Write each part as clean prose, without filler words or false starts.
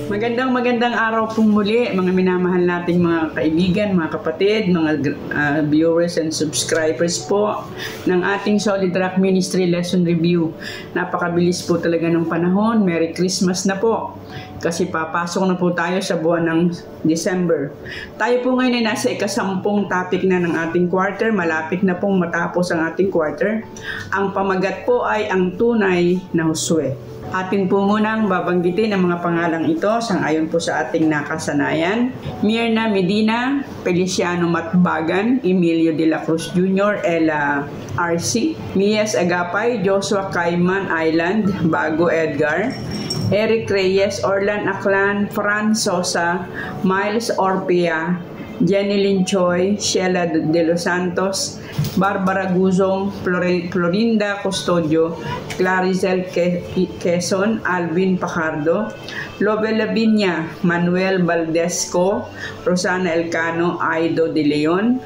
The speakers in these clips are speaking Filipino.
Magandang araw pong muli mga minamahal nating mga kaibigan, mga kapatid, mga viewers and subscribers po ng ating Solid Rock Ministry Lesson Review. Napakabilis po talaga ng panahon. Merry Christmas na po. Kasi papasok na po tayo sa buwan ng December. Tayo po ngayon ay nasa ika-10 topic na ng ating quarter. Malapit na pong matapos ang ating quarter. Ang pamagat po ay ang tunay na Josue. Atin po munang babanggitin ang mga pangalang ito sangayon po sa ating nakasanayan. Mirna Medina, Feliciano Matbagan, Emilio de la Cruz Jr., Ella RC, Mias Agapay, Joshua Cayman Island, Bago Edgar, Eric Reyes, Orlan Aklan, Fran Sosa, Miles Orpea, Jenny Linchoy, Sheila de los Santos, Barbara Guzong, Florinda Custodio, Claricel Quezon, Alvin Pajardo, Lovella Viña, Manuel Valdesco, Rosana Elcano, Aido de Leon,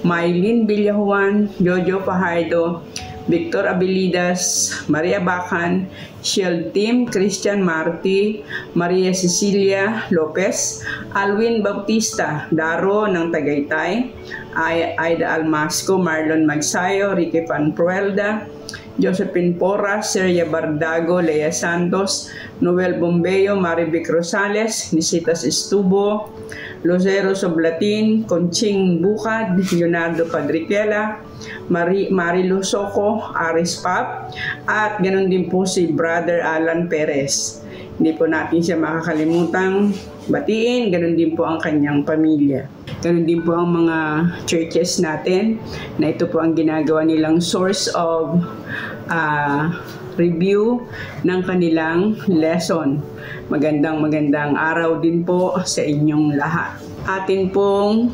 Maylin Villajuan, Jojo Fajardo, Victor Abilidas, Maria Bacan, Shield Team, Christian Marti, Maria Cecilia Lopez, Alwin Bautista, Daro ng Tagaytay, Aida Almasco, Marlon Magsayo, Ricky Panpruelda, Josephine Porras, Serya Bardago, Lea Santos, Noel Bombeo, Marivic Rosales, Nisitas Estubo, Lucero Soblatin, Conching Bukad, Leonardo Padriquela, Marilu Soco, Aris Pap, at ganoon din po si Brother Alan Perez. Hindi po natin siya makakalimutang batiin, ganoon din po ang kanyang pamilya. Ganoon din po ang mga churches natin na ito po ang ginagawa nilang source of review ng kanilang lesson. Magandang araw din po sa inyong lahat. Atin pong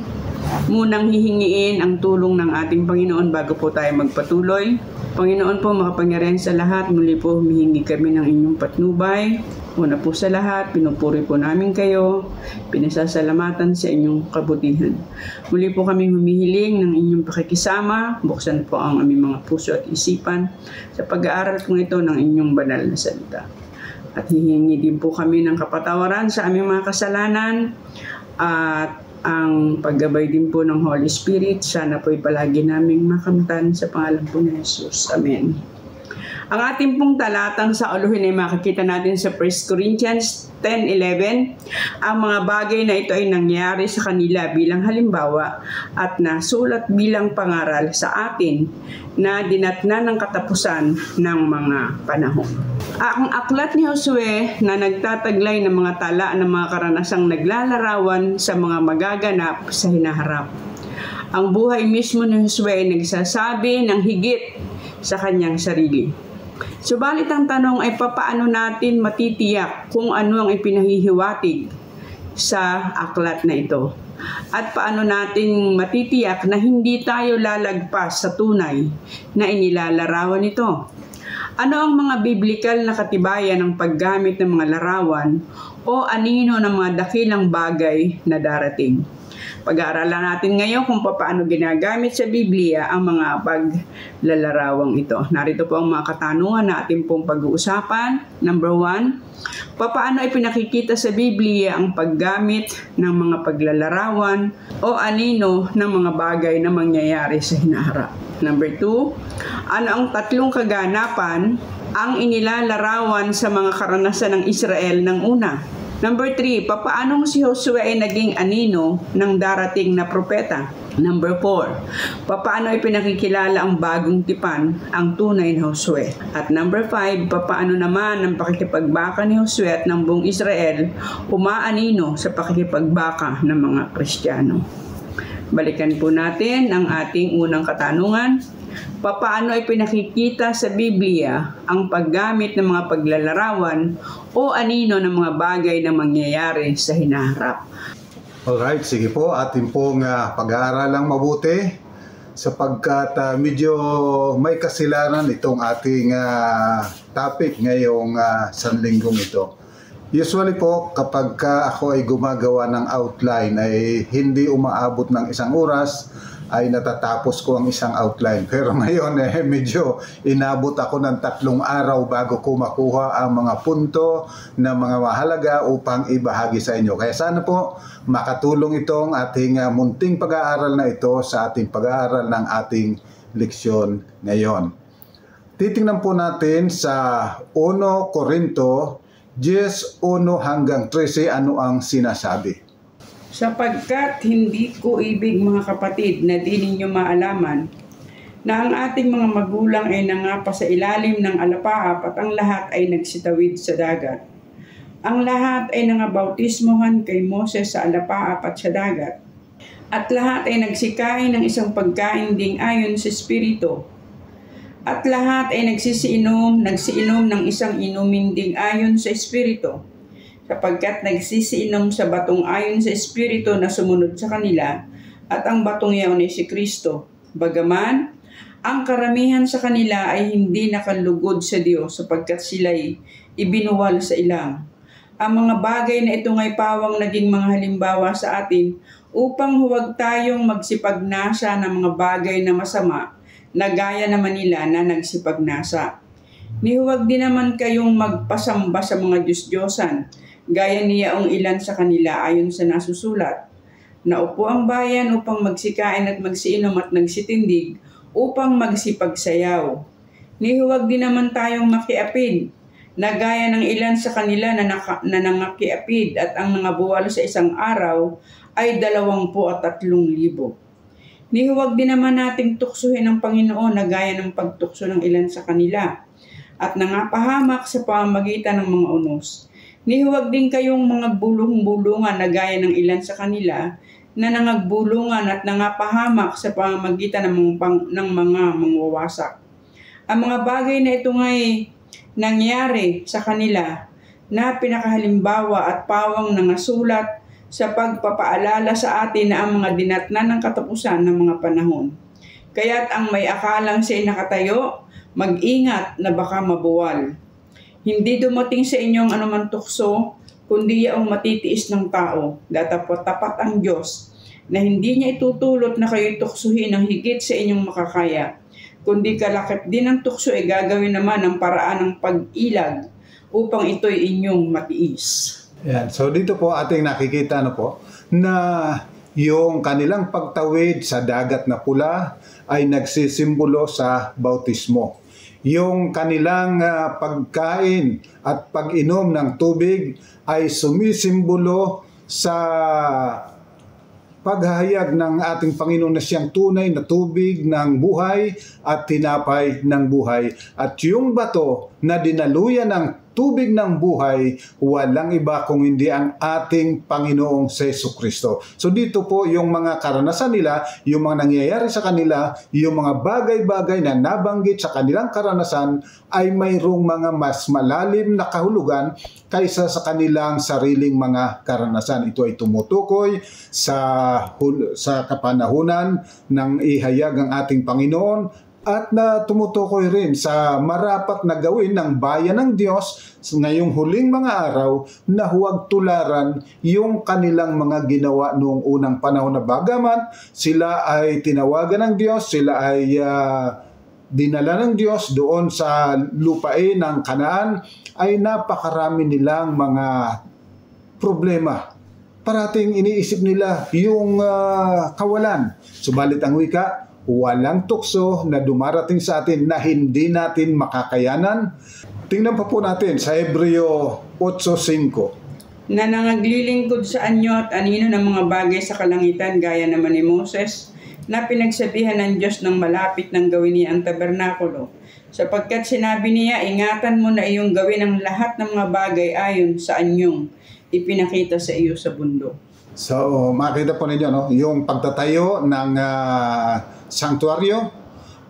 munang hihingiin ang tulong ng ating Panginoon bago po tayo magpatuloy. Panginoon po, makapangyarihan sa lahat, muli po humihingi kami ng inyong patnubay. Una po sa lahat, pinupuri po namin kayo, pinasasalamatan sa inyong kabutihan. Muli po kami humihiling ng inyong pakikisama, buksan po ang aming mga puso at isipan sa pag-aaral kong ito ng inyong banal na salita. At hihingi din po kami ng kapatawaran sa aming mga kasalanan at ang paggabay din po ng Holy Spirit. Sana po'y palagi naming makamtan sa pangalan po ni Jesus. Amen. Ang ating pong talatang sa uluhin ay makikita natin sa 1 Corinthians 10:11. Ang mga bagay na ito ay nangyari sa kanila bilang halimbawa at nasulat bilang pangaral sa atin na dinatnan ng katapusan ng mga panahon. Ang aklat ni Josue na nagtataglay ng mga tala ng mga karanasang naglalarawan sa mga magaganap sa hinaharap. Ang buhay mismo ni Josue ay nagsasabi ng higit sa kanyang sarili. Subalit ang tanong ay papaano natin matitiyak kung ano ang ipinahihiwatig sa aklat na ito? At paano natin matitiyak na hindi tayo lalagpas sa tunay na inilalarawan ito? Ano ang mga biblikal na katibayan ng paggamit ng mga larawan o anino ng mga dakilang bagay na darating? Pag-aaralan natin ngayon kung paano ginagamit sa Biblia ang mga paglalarawang ito. Narito po ang mga katanungan na ating pong pag-uusapan. Number 1, paano ipinakikita sa Biblia ang paggamit ng mga paglalarawan o anino ng mga bagay na mangyayari sa hinaharap? Number 2, ano ang 3 kaganapan ang inilalarawan sa mga karanasan ng Israel ng una? Number 3, papaanong si Josue ay naging anino ng darating na propeta? Number 4, papaano ay pinakikilala ang bagong tipan, ang tunay na Josue? At number 5, papaano naman ang pakikipagbaka ni Josue at ng buong Israel umaanino sa pakikipagbaka ng mga Kristiyano? Balikan po natin ang ating unang katanungan. Papaano ay pinakikita sa Biblia ang paggamit ng mga paglalarawan o anino ng mga bagay na mangyayari sa hinaharap? Alright, sige po, atin pong pag-aaralang mabuti sapagkat medyo may kasilanan itong ating topic ngayong sanlinggong ito. Usually po, kapag ako ay gumagawa ng outline ay hindi umaabot ng 1 oras ay natatapos ko ang isang outline. Pero ngayon medyo inabot ako ng 3 araw bago ko makuha ang mga punto na mga mahalaga upang ibahagi sa inyo. Kaya sana po makatulong itong ating munting pag-aaral na ito sa ating pag-aaral ng ating leksyon ngayon. Titingnan po natin sa 1 Korinto 10:1 hanggang 13 ano ang sinasabi. Sapagkat hindi ko ibig, mga kapatid, na di ninyo maalaman na ang ating mga magulang ay nangapa sa ilalim ng alapaap at ang lahat ay nagsitawid sa dagat. Ang lahat ay nangabautismohan kay Moses sa alapaap at sa dagat. At lahat ay nagsikain ng isang pagkain ding ayon sa Espiritu. At lahat ay nagsiinom ng isang inumin ding ayon sa Espiritu. Sapagkat nagsisiinom sa batong ayon sa Espiritu na sumunod sa kanila, at ang batong iyon ay si Kristo. Bagaman, ang karamihan sa kanila ay hindi nakalugod sa Diyos sapagkat sila'y ibinuwal sa ilang. Ang mga bagay na ito ngay pawang naging mga halimbawa sa atin upang huwag tayong magsipagnasa ng mga bagay na masama na gaya naman nila na nagsipagnasa. Nihuwag din naman kayong magpasamba sa mga Diyos-Diyosan, gaya niyaong ilan sa kanila ayon sa nasusulat. Naupo ang bayan upang magsikain at magsiinom at nagsitindig upang magsipagsayaw. Nihuwag din naman tayong makiapid, na gaya ng ilan sa kanila na nangakiapid at ang nangabuwal sa isang araw ay 23,000. Nihuwag din naman nating tuksuhin ang Panginoon na gaya ng pagtukso ng ilan sa kanila at nangapahamak sa pamamagitan ng mga unos. Nihuwag din kayong mga bulong-bulungan na gaya ng ilan sa kanila na nangagbulungan at nangapahamak sa pamamagitan ng mga mangwawasak. Ang mga bagay na ito ngay nangyari sa kanila na pinakahalimbawa at pawang nangasulat sa pagpapaalala sa atin na ang mga dinatnan ng katapusan ng mga panahon. Kaya't ang may akalang siya'y nakatayo, mag-ingat na baka mabuwal. Hindi dumating sa inyong anumang tukso, kundi yaong matitiis ng tao, datapat-tapat ang Diyos, na hindi niya itutulot na kayo'y tuksuhin ng higit sa inyong makakaya, kundi kalakip din ng tukso ay gagawin naman ang paraan ng pag-ilag upang ito'y inyong matiis. Yan. So dito po ating nakikita na yung kanilang pagtawid sa dagat na pula ay nagsisimbolo sa bautismo. Yung kanilang pagkain at pag-inom ng tubig ay sumisimbolo sa paghahayag ng ating Panginoon na siyang tunay na tubig ng buhay at tinapay ng buhay. At yung bato na dinaluyan ng tubig ng buhay, walang iba kung hindi ang ating Panginoong Jesucristo. So dito po yung mga karanasan nila, yung mga nangyayari sa kanila, yung mga bagay-bagay na nabanggit sa kanilang karanasan ay mayroong mga mas malalim na kahulugan kaysa sa kanilang sariling mga karanasan. Ito ay tumutukoy sa kapanahunan ng ihayag ang ating Panginoon at na tumutukoy rin sa marapat na gawin ng bayan ng Diyos ngayong huling mga araw na huwag tularan yung kanilang mga ginawa noong unang panahon na bagaman sila ay tinawagan ng Diyos, sila ay dinala ng Diyos doon sa lupain ng Kanaan, ay napakarami nilang mga problema. Parating iniisip nila yung kawalan. Subalit ang wika, walang tukso na dumarating sa atin na hindi natin makakayanan. Tingnan pa po natin sa Hebreo 8:5. Na nangaglilingkod sa anyo at anino ng mga bagay sa kalangitan gaya naman ni Moses, na pinagsabihan ng Diyos ng malapit ng gawin niya ang tabernakulo. Sapagkat sinabi niya, ingatan mo na iyong gawin ang lahat ng mga bagay ayon sa anyong ipinakita sa iyo sa bundok. So, makita po ninyo, yung pagtatayo ng sanktuaryo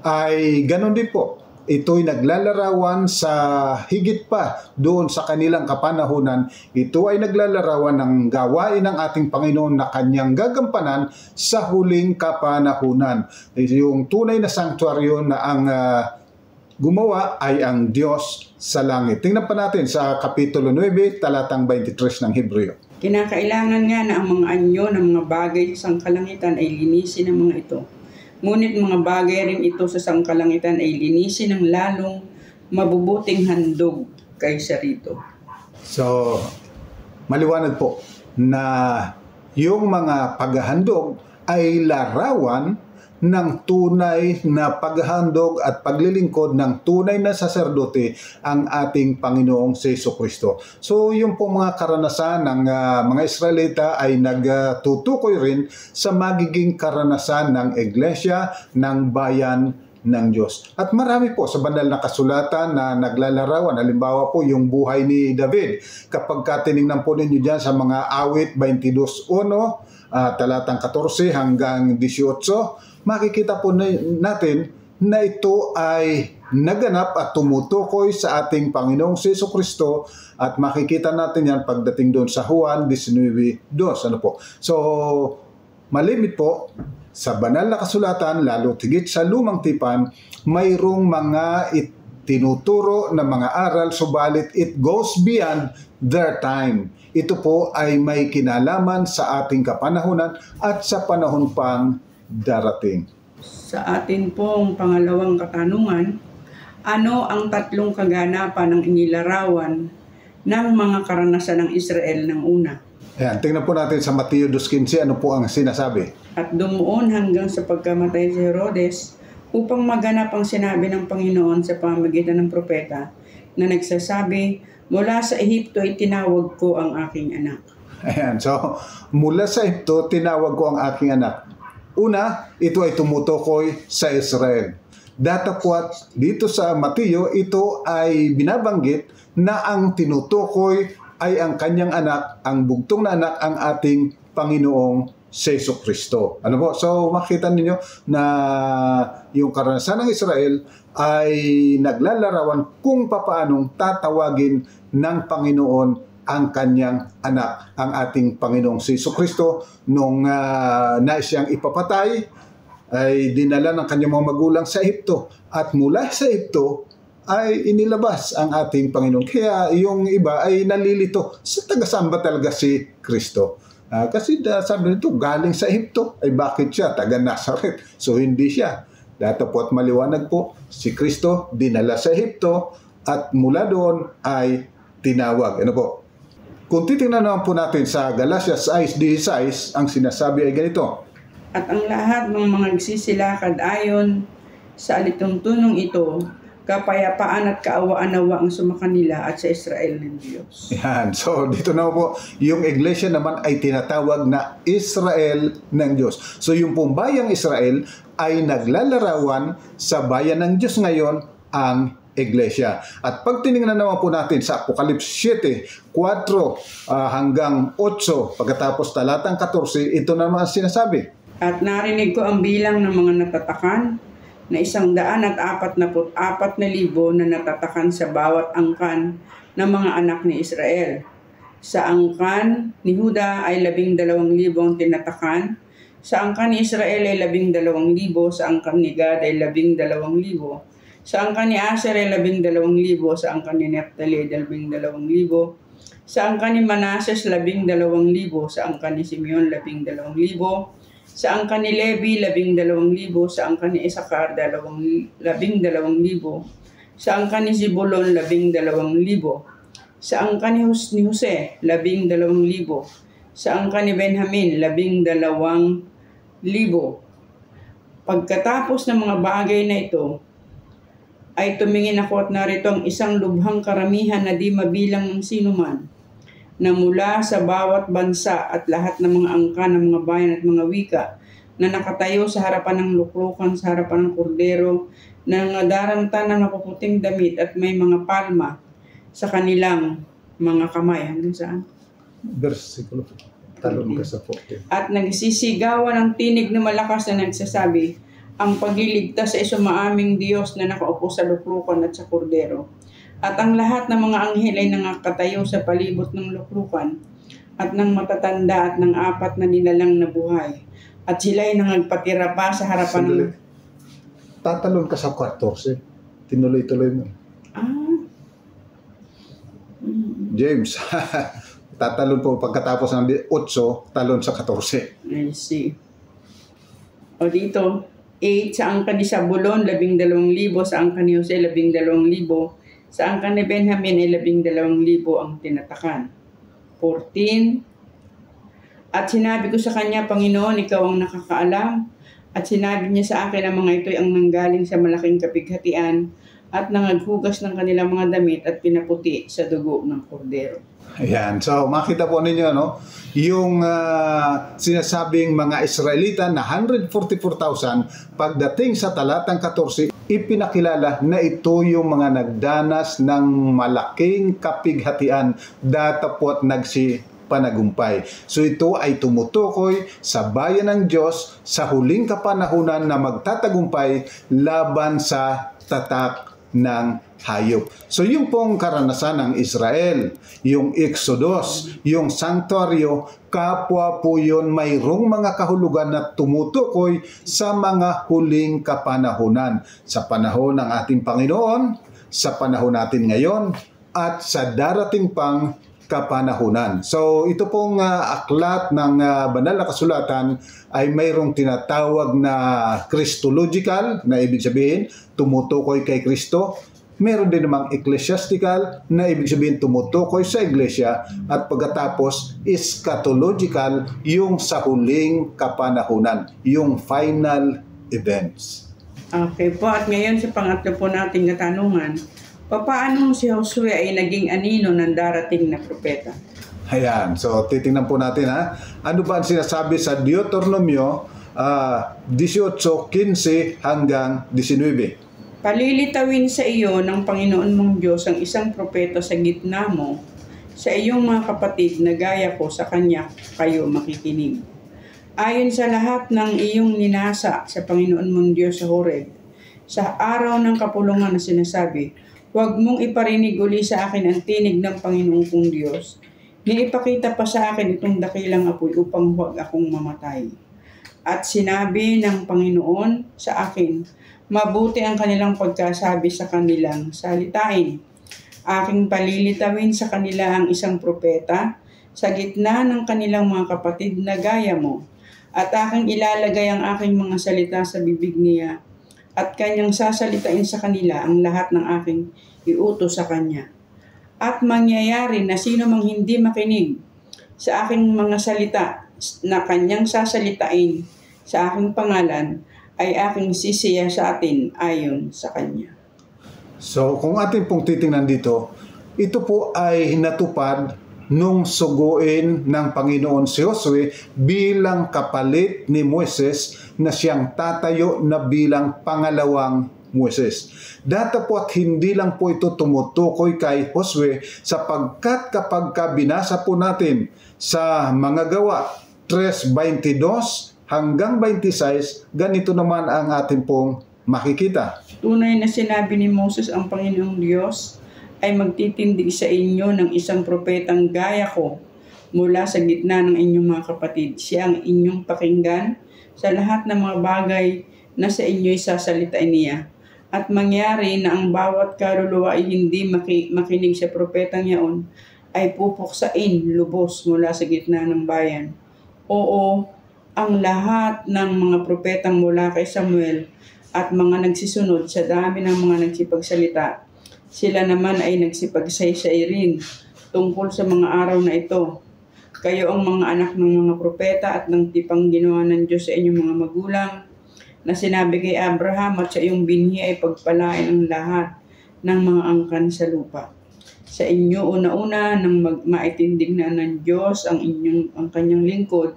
ay ganun din po. Ito'y naglalarawan sa higit pa doon sa kanilang kapanahunan. Ito ay naglalarawan ng gawain ng ating Panginoon na kanyang gagampanan sa huling kapanahunan. Yung tunay na sanktuaryo na ang gumawa ay ang Diyos sa langit. Tingnan pa natin sa Kapitulo 9, talatang 23 ng Hebreo. Kinakailangan nga na ang mga anyo ng mga bagay sa kalangitan ay linisin ng mga ito, Ngunit mga bagay rin ito sa sangkalangitan ay linisin ng lalong mabubuting handog kaysa rito. So, maliwanag po na yung mga paghahandog ay larawan ng tunay na paghahandog at paglilingkod ng tunay na saserdote ang ating Panginoong Jesucristo. So yung po mga karanasan ng mga Israelita ay nagtutukoy rin sa magiging karanasan ng iglesia ng bayan ng Diyos. At marami po sa banal na kasulatan na naglalarawan. Halimbawa po yung buhay ni David. Kapag tinignan po ninyo dyan sa mga awit 22:1, talatang 14 hanggang 18, makikita po natin na ito ay naganap at tumutukoy sa ating Panginoong Jesucristo at makikita natin yan pagdating doon sa Juan 19:2. Ano po? So, malimit po sa banal na kasulatan, lalo tigit sa lumang tipan, mayroong mga tinuturo na mga aral, subalit it goes beyond their time. Ito po ay may kinalaman sa ating kapanahunan at sa panahon pang darating. Sa atin pong pangalawang katanungan, ano ang tatlong kaganapan ng inilarawan ng mga karanasan ng Israel ng una? Ayan, tingnan po natin sa Mateo 2:15, ano po ang sinasabi? At dumuon hanggang sa pagkamatay si Herodes upang maganap ang sinabi ng Panginoon sa pamamagitan ng propeta na nagsasabi, mula sa Ehipto ay tinawag ko ang aking anak. Ayan, so mula sa Ehipto tinawag ko ang aking anak. Una, ito ay tumutukoy sa Israel. Datapwat dito sa Mateo, ito ay binabanggit na ang tinutukoy ay ang kanyang anak, ang bugtong na anak, ang ating Panginoong Jesucristo. Ano po? So makita ninyo na yung karanasan ng Israel ay naglalarawan kung papaanong tatawagin ng Panginoon ang kanyang anak, ang ating Panginoong Jesucristo. Nung nais siyang ipapatay, ay dinala ng kanyang mga magulang sa Ehipto. At mula sa Ehipto ay inilabas ang ating Panginoon. Kaya yung iba ay nalilito sa taga-saan ba talaga si Kristo? Kasi sabi nito, galing sa Ehipto. Ay bakit siya? Taga Nazareth. So hindi siya. Datapwat maliwanag po, si Kristo dinala sa Ehipto at mula doon ay tinawag. Ano po? Kung titingnan naman po natin sa Galatians 6:16, ang sinasabi ay ganito. At ang lahat ng mga nagsisilakad ayon sa alituntunong ito, kapayapaan at kaawaan-awa ang sumakanila at sa Israel ng Diyos. Yan. So, dito na po, yung iglesia naman ay tinatawag na Israel ng Diyos. So, yung pong bayang Israel ay naglalarawan sa bayan ng Diyos ngayon, ang iglesia. At pag tinignan naman po natin sa Apocalypse 7:4 hanggang 8, pagkatapos talatang 14, ito naman ang sinasabi. At narinig ko ang bilang ng mga natatakan na 144,000 na natatakan sa bawat angkan ng mga anak ni Israel. Sa angkan ni Huda ay 12,000 ang tinatakan. Sa angkan ni Israel ay 12,000. Sa angkan ni Gad ay 12,000. Sa angkan ni Aser ay 12,000. Sa angkan ni Naphtali ay 12,000. Sa angkan ni Manases 12,000. Sa angkan ni Simeon 12,000. Sa angkan ni Levi 12,000. Sa angkan ni Isakar 12,000. Sa angkan ni Zebulon 12,000. Sa angkan ni Jose 12,000. Sa angkan ni Benjamin 12,000. Pagkatapos ng mga bagay na ito, ay tumingin ako at narito ang isang lubhang karamihan na di mabilang ng sinuman, na mula sa bawat bansa at lahat ng mga angkan ng mga bayan at mga wika, na nakatayo sa harapan ng luklukan, sa harapan ng kordero, na nadaramtan ng mapuputing damit at may mga palma sa kanilang mga kamay. Hanggang saan? Versikulo. Talon ka sa 14. At nagsisigawan ang tinig na malakas na nagsasabi, ang pagliligtas ay sumaaming Diyos na nakaupo sa luklukan at sa kordero. At ang lahat ng mga anghel ay nakatayo sa palibot ng luklukan at ng matatanda at ng 4 na nilalang na buhay. At sila ay nangagpatira pa sa harapan ng... Tatalon ka sa 14. Tinuloy-tuloy mo. James, tatalon po pagkatapos ng 8, talon sa 14. I see. O dito, 8 sa angka ni Zabulon, 12,000. Sa angka ni Jose, 12,000. Sa angka ni Benjamin ay 12,000 ang tinatakan. 14. At sinabi ko sa kanya, Panginoon, ikaw ang nakakaalam. At sinabi niya sa akin ang mga ito ay ang nanggaling sa malaking kapighatian at nangaghugas ng kanilang mga damit at pinaputi sa dugo ng kordero. Ayan. So, makita po ninyo, no? Yung sinasabing mga Israelita na 144,000, pagdating sa talatang 14, ipinakilala na ito yung mga nagdanas ng malaking kapighatian, datapot panagumpay. So ito ay tumutukoy sa bayan ng Diyos sa huling kapanahunan na magtatagumpay laban sa tatak ng hayop. So yung pong karanasan ng Israel, yung Exodus, yung sanctuaryo, kapwa po yun mayroong mga kahulugan na tumutukoy sa mga huling kapanahunan. Sa panahon ng ating Panginoon, sa panahon natin ngayon, at sa darating pang kapanahunan. So ito pong aklat ng banal na kasulatan ay mayroong tinatawag na Christological, na ibig sabihin tumutukoy kay Kristo. Meron din namang ecclesiastical, na ibig sabihin tumutukoy sa iglesia. At pagkatapos eschatological, yung sa huling kapanahunan, yung final events. Okay po, at ngayon sa pangatlo po nating katanungan, paano si Josue ay naging anino ng darating na propeta? Ayan, so titingnan po natin ano ba ang sinasabi sa Deuteronomio 18:15 hanggang 19. Palilitawin sa iyo ng Panginoon mong Diyos ang isang propeta sa gitna mo, sa iyong mga kapatid na gaya ko sa kanya kayo makikinig. Ayon sa lahat ng iyong ninasa sa Panginoon mong Diyos sa Horeb, sa araw ng kapulungan na sinasabi, huwag mong iparinig uli sa akin ang tinig ng Panginoon kong Diyos, ni ipakita pa sa akin itong dakilang apoy upang huwag akong mamatay. At sinabi ng Panginoon sa akin, mabuti ang kanilang pagkasabi sa kanilang salitain. Aking palilitawin sa kanila ang isang propeta sa gitna ng kanilang mga kapatid na gaya mo, at aking ilalagay ang aking mga salita sa bibig niya, at kanyang sasalitain sa kanila ang lahat ng aking iutos sa kanya. At mangyayari na sino mang hindi makinig sa aking mga salita na kanyang sasalitain sa aking pangalan, ay aking sisiya sa atin ayon sa kanya. So kung ating pong titingnan dito, ito po ay natupad nung suguin ng Panginoon si Josue bilang kapalit ni Moises na siyang tatayo na bilang pangalawang Moises. Datapot hindi lang po ito tumutukoy kay Josue, sapagkat kapag binasa po natin sa mga gawa 3:22 hanggang 26, ganito naman ang ating pong makikita. Tunay na sinabi ni Moses ang Panginoong Diyos ay magtitindig sa inyo ng isang propetang gaya ko mula sa gitna ng inyong mga kapatid. Siya ang inyong pakinggan sa lahat ng mga bagay na sa inyo'y sasalitain niya. At mangyari na ang bawat kaluluwa ay hindi makinig sa propetang yaon, ay pupuksain lubos mula sa gitna ng bayan. Oo, ang lahat ng mga propetang mula kay Samuel at mga nagsisunod sa dami ng mga nagsipagsalita, sila naman ay nagsipagsaysay rin tungkol sa mga araw na ito. Kayo ang mga anak ng mga propeta at ng tipang ginawa ng Diyos sa inyong mga magulang, na sinabi kay Abraham at sa iyong binhi ay pagpalain ang lahat ng mga angkan sa lupa. Sa inyo una-una nang maitindig na ng Diyos ang kanyang lingkod,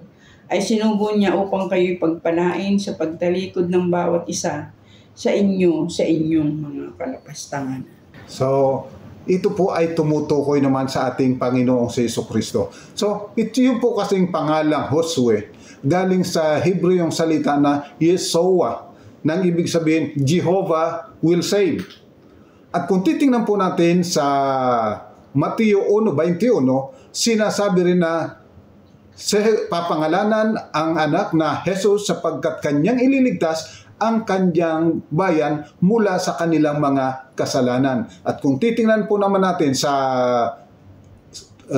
ay sinugo niya upang kayo'y pagpalain sa pagtalikod ng bawat isa sa inyong mga kalapastangan. So, ito po ay tumutukoy naman sa ating Panginoong Jesucristo. So, ito yung po kasing pangalang Josue, galing sa Hebrew yung salita na Yehoshua, nang ibig sabihin, Jehovah will save. At kung titingnan po natin sa Mateo 1:21, sinasabi rin na papangalanan ang anak na Jesus sapagkat kanyang ililigtas ang kanyang bayan mula sa kanilang mga kasalanan. At kung titingnan po naman natin sa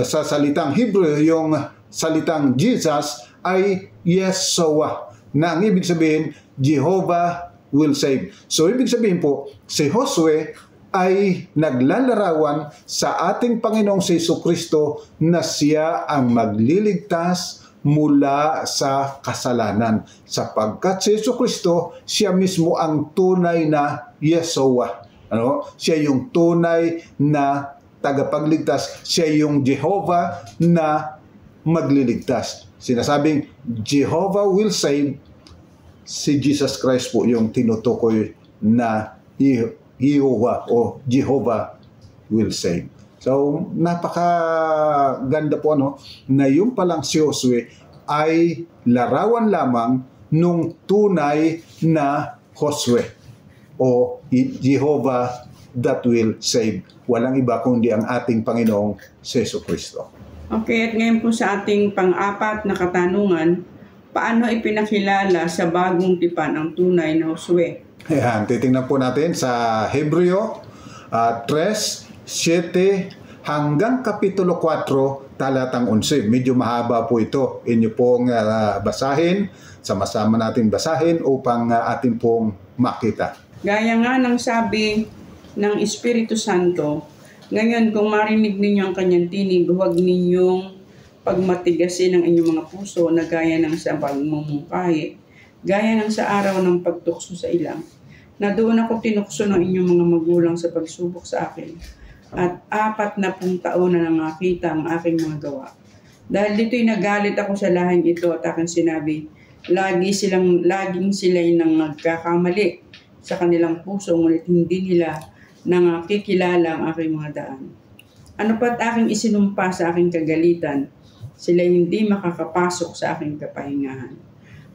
salitang Hebrew, yung salitang Jesus ay Yeshua, na ang ibig sabihin, Jehovah will save. So ibig sabihin po, si Josue ay naglalarawan sa ating Panginoong Jesucristo na siya ang magliligtas mula sa kasalanan. Sapagkat si Jesucristo, siya mismo ang tunay na Yeshua. Siya yung tunay na tagapagligtas. Siya yung Jehovah na magliligtas. Sinasabing Jehovah will save, si Jesus Christ po yung tinutukoy na Jehovah o Jehovah will save. So, napakaganda po na yung palang si Josue ay larawan lamang nung tunay na Josue o Jehovah that will save. Walang iba kundi ang ating Panginoong Jesucristo. Okay, at ngayon po sa ating pang-apat na katanungan, paano ipinakilala sa bagong tipan ang tunay na Josue? Ayan, titingnan po natin sa Hebreo 3:7 hanggang Kapitulo 4, talatang 11. Medyo mahaba po ito. Inyo pong basahin, sama-sama natin basahin upang atin pong makita. Gaya nga ng sabi ng Espiritu Santo, ngayon kung marinig ninyo ang kanyang tinig, huwag ninyong pagmatigasin ang inyong mga puso na gaya ng sa pagmumungkahi, gaya ng sa araw ng pagtukso sa ilang, na doon ako tinukso ng inyong mga magulang sa pagsubok sa akin, at 40 taon na nakita ang aking mga gawa. Dahil dito'y nagalit ako sa lahing ito at aking sinabi, laging sila'y nang nagkakamali sa kanilang puso, ngunit hindi nila nakikilala ang aking mga daan. Ano pa't aking isinumpa sa aking kagalitan, sila hindi makakapasok sa aking kapahingahan.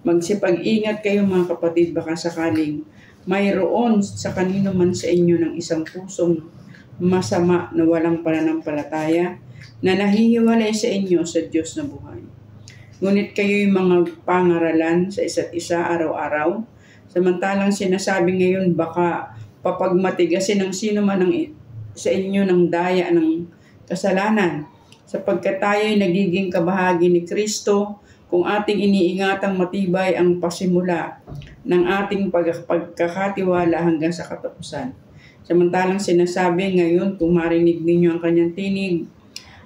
Magsipag-ingat kayo mga kapatid, baka sakaling mayroon sa kanino man sa inyo ng isang pusong masama na walang pananampalataya na nahihiwalay sa inyo sa Diyos na buhay. Ngunit kayo'y mga pangaralan sa isa't isa araw-araw, samantalang sinasabi ngayon baka papagmatigasin ng sino man sa inyo ng daya ng kasalanan, sapagkat tayo'y nagiging kabahagi ni Kristo kung ating iniingatang matibay ang pasimula ng ating pagkakatiwala hanggang sa katapusan. Samantalang sinasabi ngayon, kung marinig ninyo ang kanyang tinig,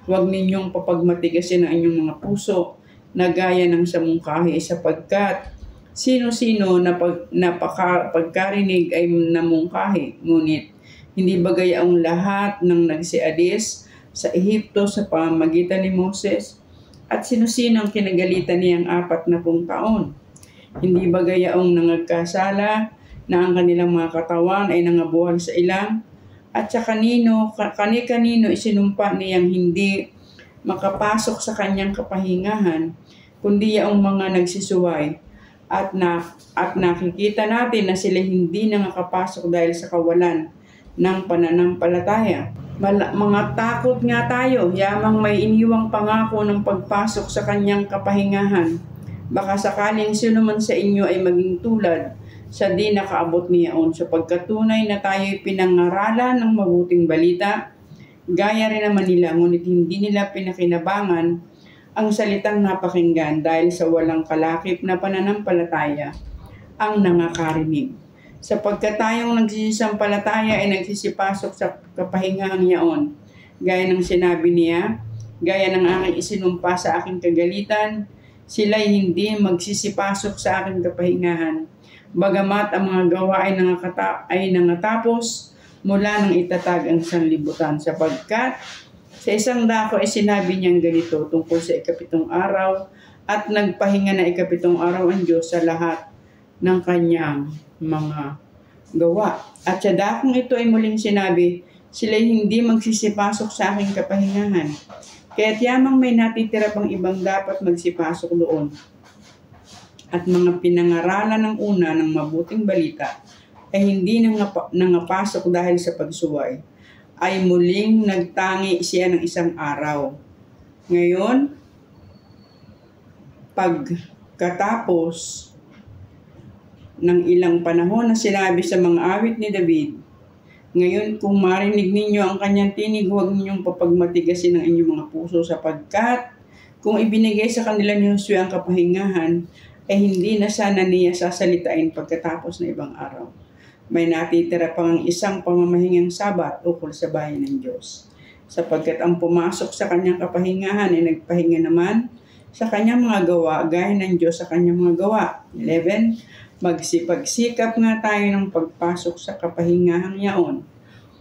huwag ninyong papagmatigasin ang inyong mga puso na gaya ng sa mungkahi, sapagkat sino-sino na pagkarinig ay namungkahi, ngunit hindi bagay ang lahat ng nagsialis sa Ehipto sa pamamagitan ni Moses, at sino-sino ang kinagalitan niyang 40 taon. Hindi bagay ang nangagkasala na ang kanilang mga katawan ay nangabuhan sa ilang, at sa kani-kanino isinumpa niyang hindi makapasok sa kanyang kapahingahan, kundi ang mga nagsisuway, at nakikita natin na sila hindi nakapasok dahil sa kawalan ng pananampalataya. Mga takot nga tayo, yamang may iniwang pangako ng pagpasok sa kanyang kapahingahan. Baka sakaling sino man sa inyo ay maging tulad sa di nakaabot niyaon, sapagkat tunay na tayo'y pinangaralan ng mabuting balita, gaya rin naman nila, ngunit hindi nila pinakinabangan ang salitang napakinggan dahil sa walang kalakip na pananampalataya ang nangakarinig. Sapagkat tayong nagsisisampalataya ay nagsisipasok sa kapahingahan niyaon. Gaya ng sinabi niya, gaya ng aking isinumpa sa aking kagalitan, sila'y hindi magsisipasok sa aking kapahingahan. Bagamat ang mga gawa ay nangatapos mula nang itatag ang sanlibutan. Sapagkat sa isang dako ay sinabi niyang ganito tungkol sa 7 araw, at nagpahinga na 7 araw ang Diyos sa lahat ng kanyang mga gawa. At sa dakong ito ay muling sinabi, sila'y hindi magsisipasok sa aking kapahingahan. Kaya't yamang may natitira pang ibang dapat magsipasok doon. At mga pinangaralan ng una ng mabuting balita ay hindi nangapasok dahil sa pagsuway, ay muling nagtangi siya ng isang araw. Ngayon, pagkatapos ng ilang panahon na sinabi sa mga awit ni David, ngayon kung marinig ninyo ang kanyang tinig, huwag ninyong papagmatigasin ang inyong mga puso, sapagkat kung ibinigay sa kanila ni Josue ang kapahingahan, hindi na sana niya sasalitain pagkatapos ng ibang araw. May natitira pang isang pamamahingang Sabat ukol sa bayan ng Diyos. Sapagkat ang pumasok sa kanyang kapahingahan ay nagpahinga naman sa kanyang mga gawa, gaya ng Diyos sa kanyang mga gawa. 11. Magsipagsikap nga tayo ng pagpasok sa kapahingahan yaon,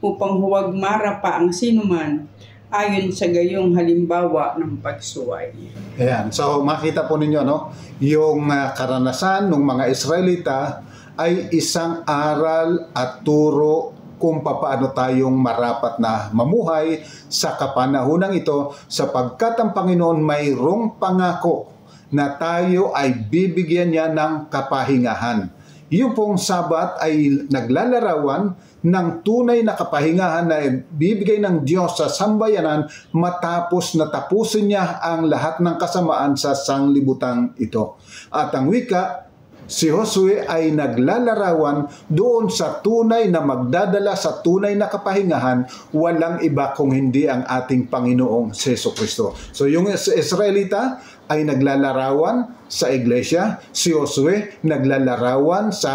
upang huwag marapa ang sinuman ayon sa gayong halimbawa ng pagsuway. Ayan. So makita po ninyo, no? Yung karanasan ng mga Israelita ay isang aral at turo kung paano tayong marapat na mamuhay sa kapanahonang ito, sapagkat ang Panginoon mayroong pangako na tayo ay bibigyan niya ng kapahingahan. Yung pong Sabat ay naglalarawan ng tunay na kapahingahan na bibigay ng Diyos sa sambayanan matapos na tapusin niya ang lahat ng kasamaan sa sanglibutang ito. At ang wika, si Josue ay naglalarawan doon sa tunay na magdadala sa tunay na kapahingahan, walang iba kung hindi ang ating Panginoong Jesucristo. So yung Israelita ay naglalarawan sa iglesia, si Josue naglalarawan sa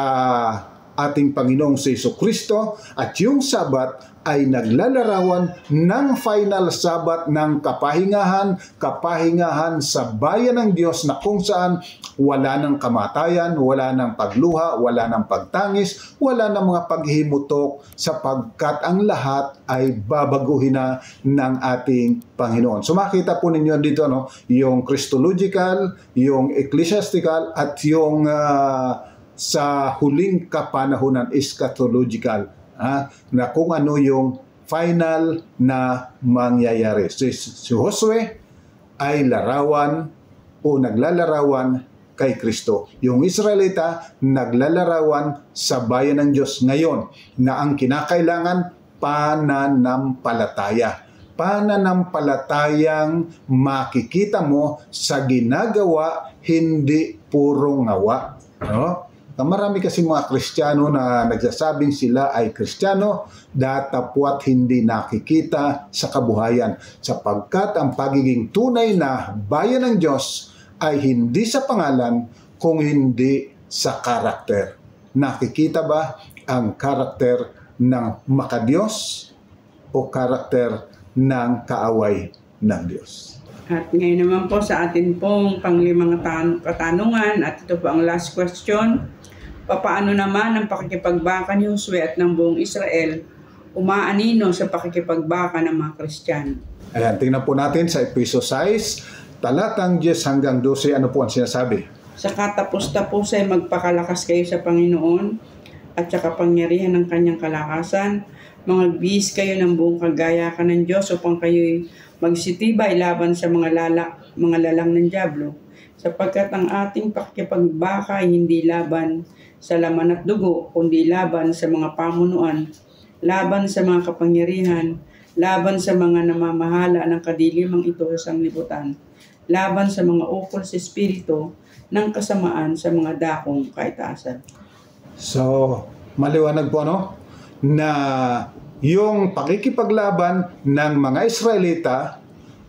ating Panginoong Jesucristo, at yung Sabat ay naglalarawan ng final Sabat ng kapahingahan sa bayan ng Diyos, na kung saan wala ng kamatayan, wala ng pagluha, wala ng pagtangis, wala ng mga paghimutok, sapagkat ang lahat ay babaguhin na ng ating Panginoon. So makita po ninyo dito, no, yung Christological, yung ecclesiastical, at yung sa huling kapanahunan eschatological, na kung ano yung final na mangyayari. Si Josue ay larawan o naglalarawan kay Kristo. Yung Israelita naglalarawan sa bayan ng Diyos ngayon, na ang kinakailangan pananampalataya. Pananampalatayang makikita mo sa ginagawa, hindi puro ngawa. No? Marami kasi mga Kristiyano na nagsasabing sila ay Kristiyano, datapwat hindi nakikita sa kabuhayan, sapagkat ang pagiging tunay na bayan ng Diyos ay hindi sa pangalan, kung hindi sa karakter. Nakikita ba ang karakter ng makadiyos o karakter ng kaaway ng Diyos? At ngayon naman po sa atin pong panglimang katanungan, at ito po ang last question. Papaano naman ang pakikipagbaka ni Josue at ng buong Israel umaanino sa pakikipagbaka ng mga Kristiyano? Ayan, tingnan po natin sa Efeso 6, talatang 10 hanggang 12, ano po ang sinasabi? Sa katapos-tapos ay magpakalakas kayo sa Panginoon at sa kapangyarihan ng kanyang kalakasan. Magbihis kayo ng buong kagayakan ng Diyos upang kayo'y magsitibay laban sa mga lalang ng dyablo. Sapagkat ang ating pakikipagbaka ay hindi laban sa laman at dugo, kundi laban sa mga pamunuan, laban sa mga kapangyarihan, laban sa mga namamahala ng kadilimang ito sa sanglibutan, laban sa mga ukol sa espiritu ng kasamaan sa mga dakong kaitaasan. So, maliwanag po, no? Na yung pakikipaglaban ng mga Israelita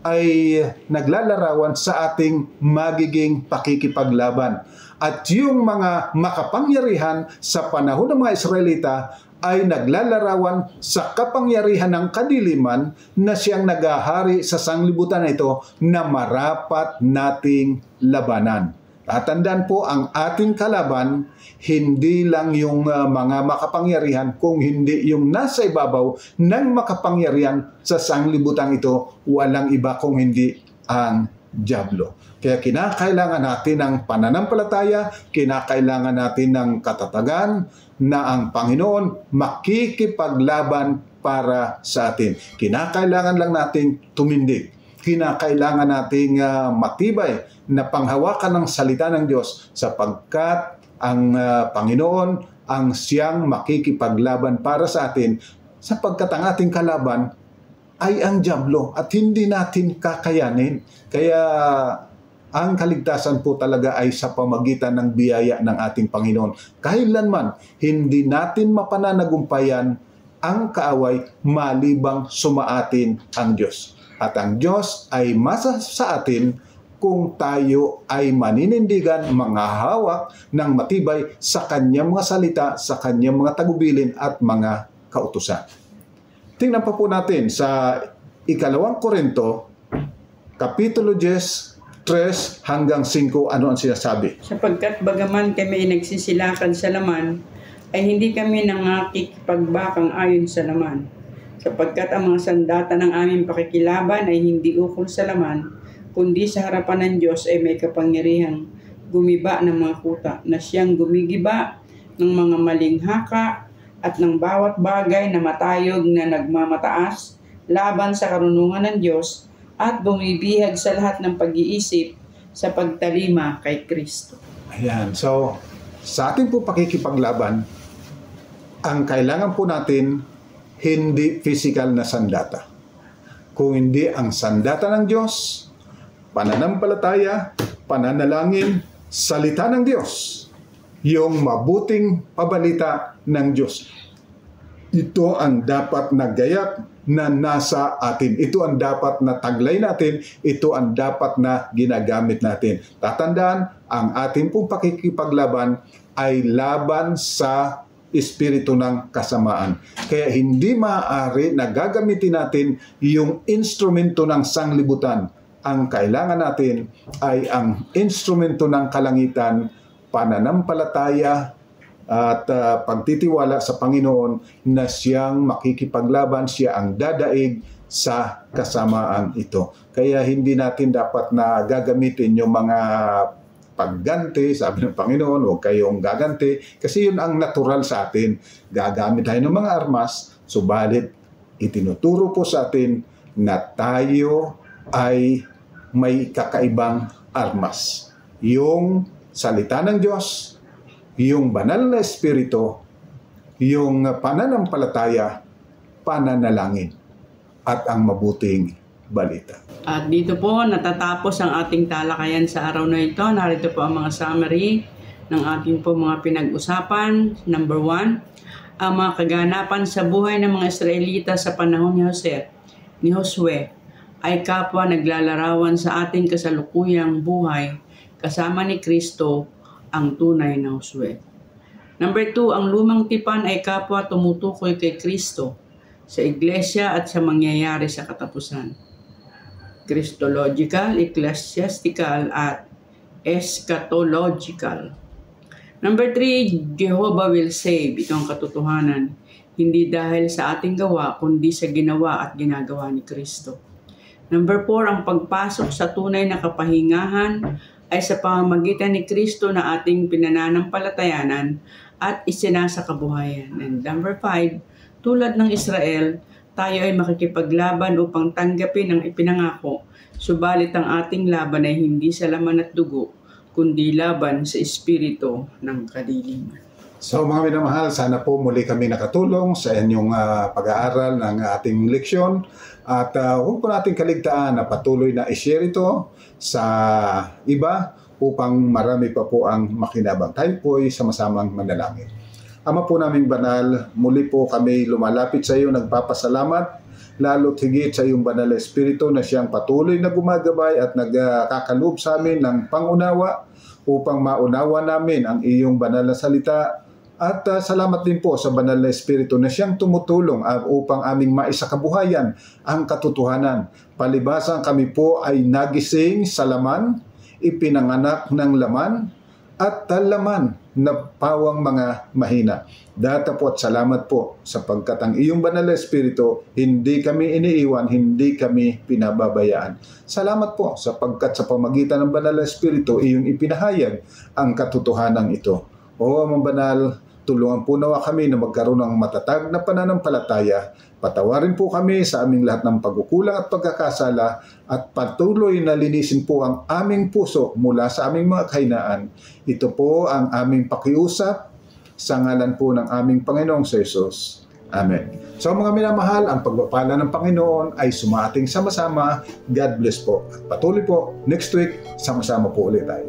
ay naglalarawan sa ating magiging pakikipaglaban. At yung mga makapangyarihan sa panahon ng mga Israelita ay naglalarawan sa kapangyarihan ng kadiliman na siyang nagahari sa sanglibutan na ito, na marapat nating labanan. Tatandaan po, ang ating kalaban, hindi lang yung mga makapangyarihan, kung hindi yung nasa ibabaw ng makapangyarihan sa sanglibutan ito, walang iba kung hindi ang dyablo. Kaya kinakailangan natin ng pananampalataya, kinakailangan natin ng katatagan na ang Panginoon makikipaglaban para sa atin. Kinakailangan lang nating tumindig. Kinakailangan nating matibay na panghawakan ng salita ng Diyos, sapagkat ang Panginoon ang siyang makikipaglaban para sa atin, sapagkat ang ating kalaban ay ang dyablo at hindi natin kakayanin. Kaya ang kaligtasan po talaga ay sa pamagitan ng biyaya ng ating Panginoon. Kailanman hindi natin mapananagumpayan ang kaaway malibang sumaatin ang Diyos. At ang Diyos ay masa sa atin kung tayo ay maninindigan, manghahawak ng matibay sa kanyang mga salita, sa kanyang mga tagubilin at mga kautusan. Tingnan pa po natin sa 2 Korinto, Kapitulo 10, 3 hanggang 5, ano ang sinasabi? Sapagkat bagaman kami ay nagsisilakan sa laman, ay hindi kami nangakikipagbakang ayon sa laman. Sapagkat ang mga sandata ng aming pakikilaban ay hindi ukol sa laman, kundi sa harapan ng Diyos ay may kapangyarihang gumiba ng mga kuta, na siyang gumigiba ng mga maling haka at ng bawat bagay na matayog na nagmamataas laban sa karunungan ng Diyos, at bumibihag sa lahat ng pag-iisip sa pagtalima kay Kristo. Ayan. So, sa ating po pakikipaglaban, ang kailangan po natin hindi physical na sandata. Kung hindi ang sandata ng Diyos, pananampalataya, pananalangin, salita ng Diyos, yung mabuting pabalita ng Diyos. Ito ang dapat na gayak na nasa atin. Ito ang dapat na taglay natin. Ito ang dapat na ginagamit natin. Tatandaan, ang ating pong pakikipaglaban ay laban sa espiritu ng kasamaan. Kaya hindi maaari na gagamitin natin yung instrumento ng sanglibutan. Ang kailangan natin ay ang instrumento ng kalangitan, pananampalataya at pagtitiwala sa Panginoon na siyang makikipaglaban, siya ang dadaig sa kasamaan ito. Kaya hindi natin dapat na gagamitin yung mga pagganti, sabi ng Panginoon, huwag kayong gaganti, kasi yun ang natural sa atin. Gagamit tayo ng mga armas, subalit itinuturo po sa atin na tayo ay may kakaibang armas. Yung salita ng Diyos, yung banal na espiritu, yung pananampalataya, pananalangin, at ang mabuting balita. At dito po natatapos ang ating talakayan sa araw na ito. Narito po ang mga summary ng ating po mga pinag-usapan. Number 1, ang mga kaganapan sa buhay ng mga Israelita sa panahon ni Josue ay kapwa naglalarawan sa ating kasalukuyang buhay kasama ni Kristo, ang tunay na Josue. Number 2, ang lumang tipan ay kapwa tumutukoy kay Kristo sa iglesia at sa mangyayari sa katapusan. Christological, ecclesiastical, at eschatological. Number 3, Jehovah will save. Ito ang katotohanan. Hindi dahil sa ating gawa, kundi sa ginawa at ginagawa ni Kristo. Number 4, ang pagpasok sa tunay na kapahingahan ay sa pamamagitan ni Kristo na ating pinananampalatayanan at isinasa kabuhayan. And number 5, tulad ng Israel, tayo ay makikipaglaban upang tanggapin ang ipinangako, subalit ang ating laban ay hindi sa laman at dugo, kundi laban sa espiritu ng kadiliman. So mga minamahal, sana po muli kami nakatulong sa inyong pag-aaral ng ating leksyon. At huwag po natin kaligtaan na patuloy na i-share ito sa iba upang marami pa po ang makinabang. Tayo po ay sama-samang manalangin. Ama po naming banal, muli po kami lumalapit sa iyo, nagpapasalamat, lalo't higit sa iyong banal na espiritu na siyang patuloy na gumagabay at nagkakaloob sa amin ng pangunawa upang maunawa namin ang iyong banal na salita. At salamat din po sa banal na espiritu na siyang tumutulong upang aming maisakabuhayan ang katotohanan. Palibasang kami po ay nagising sa laman, ipinanganak ng laman, at laman na pawang mga mahina. Data po at salamat po sapagkat ang iyong banal na espiritu, hindi kami iniiwan, hindi kami pinababayaan. Salamat po sapagkat sa pamagitan ng banal na espiritu, iyong ipinahayag ang katotohanan ito. O Amang Banal, tulungan po nawa kami na magkaroon ng matatag na pananampalataya. Patawarin po kami sa aming lahat ng pagkukulang at pagkakasala at patuloy na linisin po ang aming puso mula sa aming mga kahinaan. Ito po ang aming pakiusap sa ngalan po ng aming Panginoong Jesus. Amen. So mga minamahal, ang pagpapala ng Panginoon ay sumaating sama-sama. God bless po. At patuloy po, next week, sama-sama po ulit tayo.